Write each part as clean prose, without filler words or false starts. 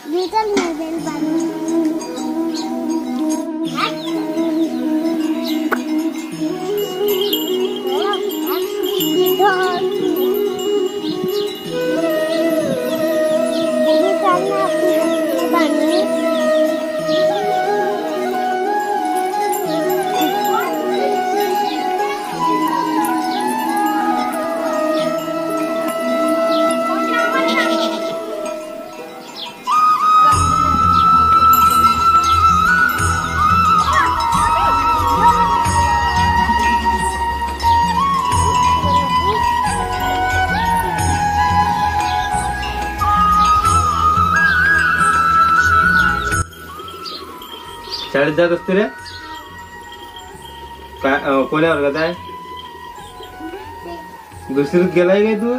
Little Mabel शाळेत जात असते रे काय कोण्या वर्गात आहे दुसरीत गेलाय काय तू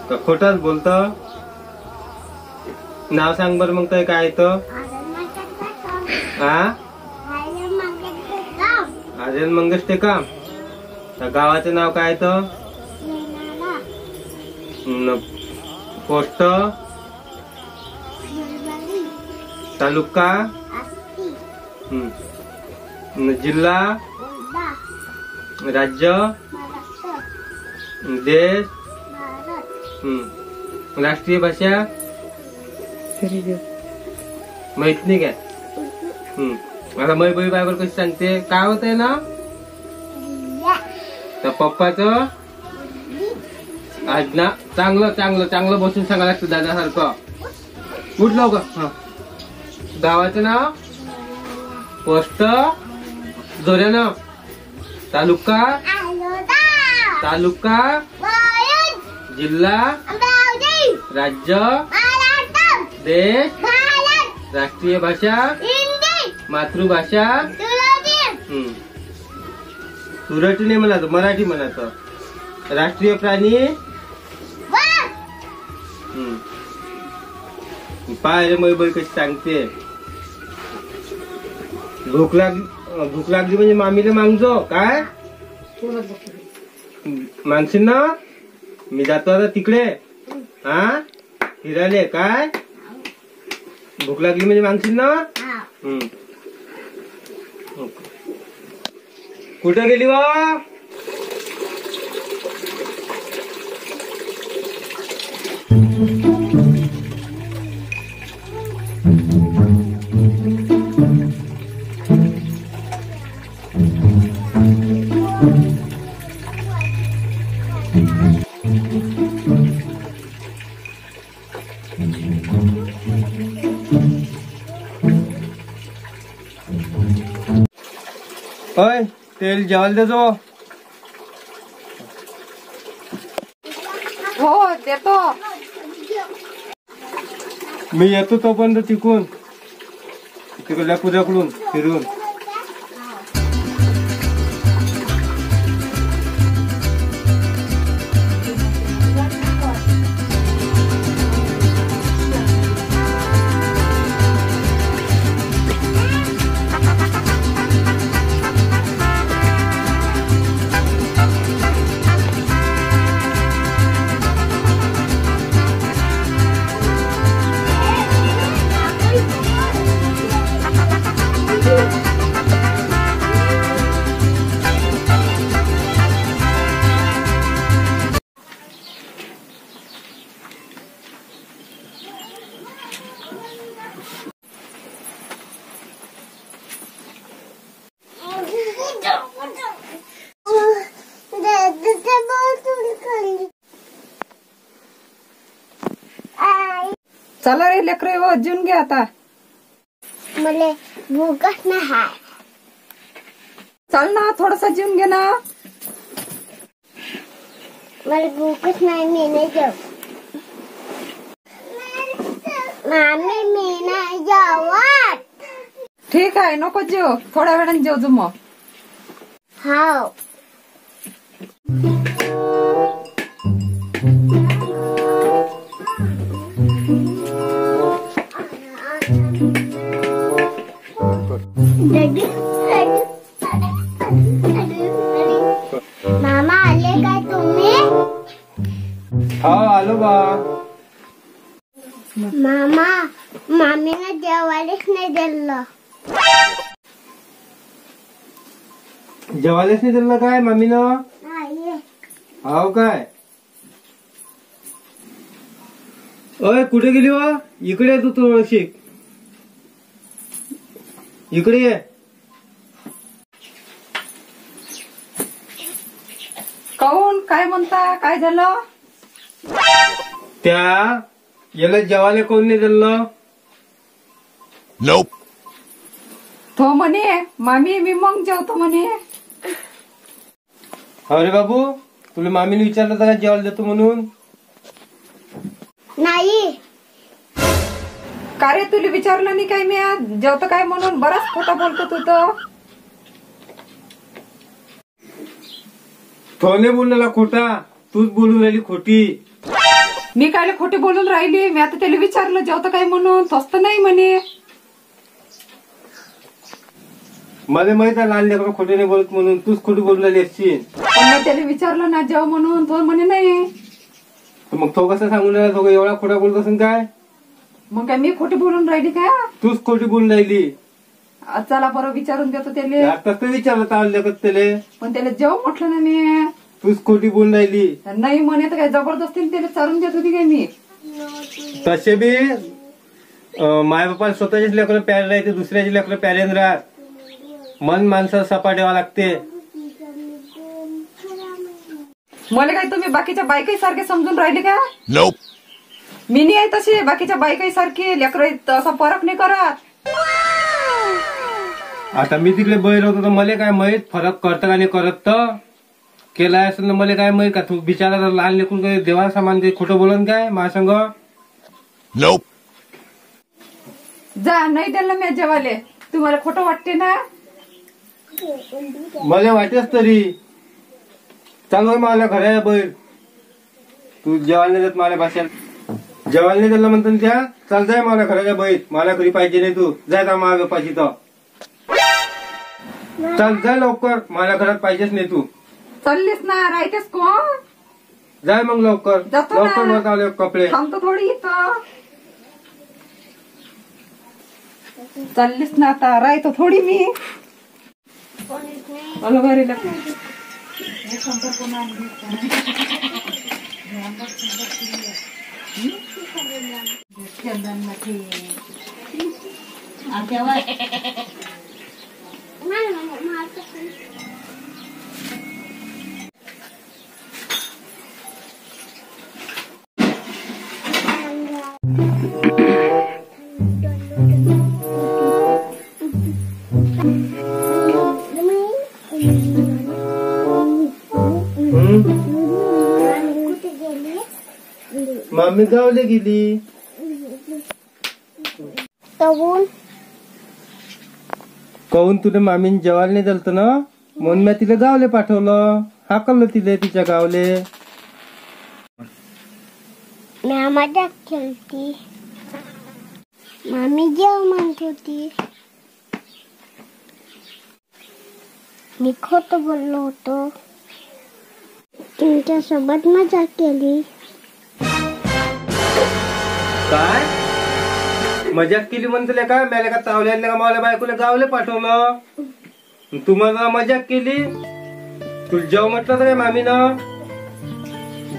का खोटाच बोलतो नाव सांग बर मग काय येतं आर्यन मंगेश टेकाम गावाचं नाव काय येतं पोस्ट तालुका जिल्हा राज्य देश राष्ट्रीय भाषा माहित नाही काय मला मै बाई बायबर कशी सांगते काय होत आहे ना तर पप्पाचं आज ना चांगलं चांगलं चांगलं बसून सांगायला लागतं दादासारखं उठलो का गावाचं नाव पोस्ट जोऱ्यानं तालुका तालुका जिल्हा राज्य देश राष्ट्रीय भाषा मातृभाषा सुरटी नाही म्हणायचं मराठी म्हणायचं राष्ट्रीय प्राणी पाय रे मै बाई कशी सांगते भूक लागली म्हणजे मामीला मागजो काय मागशील ना मी जातो आता तिकडे हा फिरायले काय भूक लागली म्हणजे मागशील ना कुठं गेली वा ओय तेल जेवायला देजो हो देतो मी येतो तोपर्यंत तिकून तिकडल्या पुऱ्याकडून फिरून चला रे लेकरे हो जेवून घे आता मला भूकच नाही हाय चल ना थोडस जेवून घे ना मला भूकच नाही मी नाही जेव मामी मी नाही जेवत ठीक आहे नको जेव थोड्या वेळाने जेव मग हाव मामा आले काय तुम्ही हा आलो बा मामा मामीने जेवायलाच नाही दिलं. जेवायलाच नाही दिलं काय मम्मीनं? नाही. हाव काय? ओय कुठे गेली व? इकडे तू थोडीशी इकडे ये. काऊन काय म्हणता? काय झालं? त्या याला जेवायला कोण नाही दिलं? तो म्हणे मामी मी मग जेवतो म्हणे. अरे बाबू तुला मामीने विचारलं तर जेवायला देतो म्हणून? नाही. का रे तुला विचारलं नाही काय मी आज जेवतो काय म्हणून? बराच खोटा बोलतो तू तर. तो नाही बोललेला खोटा, तूच बोलून राहिली खोटी. मी काय खोटे बोलून राहिली? मी आता त्याला विचारलं जेवतो काय म्हणून, तोच तर नाही म्हणे. मला माहित आहे लहान लेकरं खोटे नाही बोलत म्हणून, तूच खोटी बोलून राहिली असशील. पण मी त्याला विचारलं ना जेव म्हणून, तो म्हणे नाही. मग तो कसं सांगून राहिला? तो एवढा खोटा बोलत असेल काय? मग काय मी खोटी बोलून राहिली का? तूच खोटी बोलून राहिली. चला बरं विचारून देतो त्याला. आता तर विचारलं तर लेकत त्याले, पण त्याला जेव म्हटलं ना मी. तूच खोटी बोलून राहिली. नाही म्हणे तर काय जबरदस्तीने त्याला चारून देत होती काय मी? तसे बी माय बापा स्वतःचेच लेकरं प्यारे राहते, दुसऱ्याचे लेकरं प्यारे नाही राहत. मन माणसाला सपाट ठेवा लागते. मला काय तुम्ही बाकीच्या बायकाई सारखे समजून राहिले का? मी नाही आहे तशी बाकीच्या बायकाई सारखी. लेकरं असा फरक नाही करत. आता मी तिकडे बैर होतो तर मला काय माहित फरक करतं का नाही करत? तर केला असेल ना मला काय माहित का? तू बिचारा लहान लेकरून काही देवा सामान काही खोटं बोलन काय महासंग? जा नाही दिलं मी जेवाले. तुम्हाला खोटं वाटते ना? मला वाटेच तरी. चालू मला घराच्या बैर. तू जेवायला नाही देत मला भाषेला. जेवायला नाही दिलं म्हणतो त्या. चाल जाय मला घराच्या बैर. मला घरी पाहिजे नाही तू. जाय तर माझ्या बापाची तर. चल जाय लवकर. मला घरात पाहिजेच नाही तू. चाललीस ना राहतेस कोण? जाय मग लवकर. जातो ना. लवकर वर आले कपडे. थांबतो थोडी इथं. चाललीस ना आता राहतो थोडी मी. हॅलो घरी मम्मी गावले गेली. कहून तुला मामीने जेवायला नाही दिलं ना म्हणून मी तिला गावले पाठवलं. हाकललं तिला तिच्या गावले. मी मजाक खेळती. मामी जेव म्हणत होती. मी खोटं बोललो होतो. तुमच्यासोबत मजाक केली. काय मजाक केली म्हणतले काय? मला का तावले का मला बायकोला गावले पाठवलं? तुम्हाला मजाक केली. तुला जेव म्हटलं तर काय मामीनं?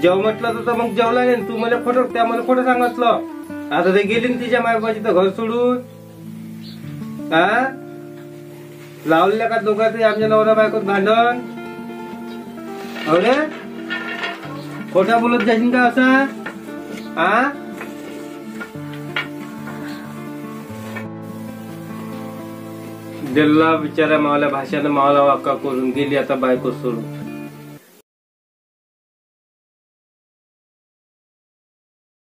जेव म्हटलं तर मग जेवला नाही. तू मला खोटं त्या मला खोटं सांगितलं. आता ते गेली ना तिच्या मायबाची तर घर सोडून. हा लावले का दोघांचे आमच्या नवरा बायकोत भांडण? अरे खोटा बोलत जाशील का असा? हा दिल्ला बिचारा मावल्या भाषानं मावला वाक्का करून गेली आता बायको सोडून.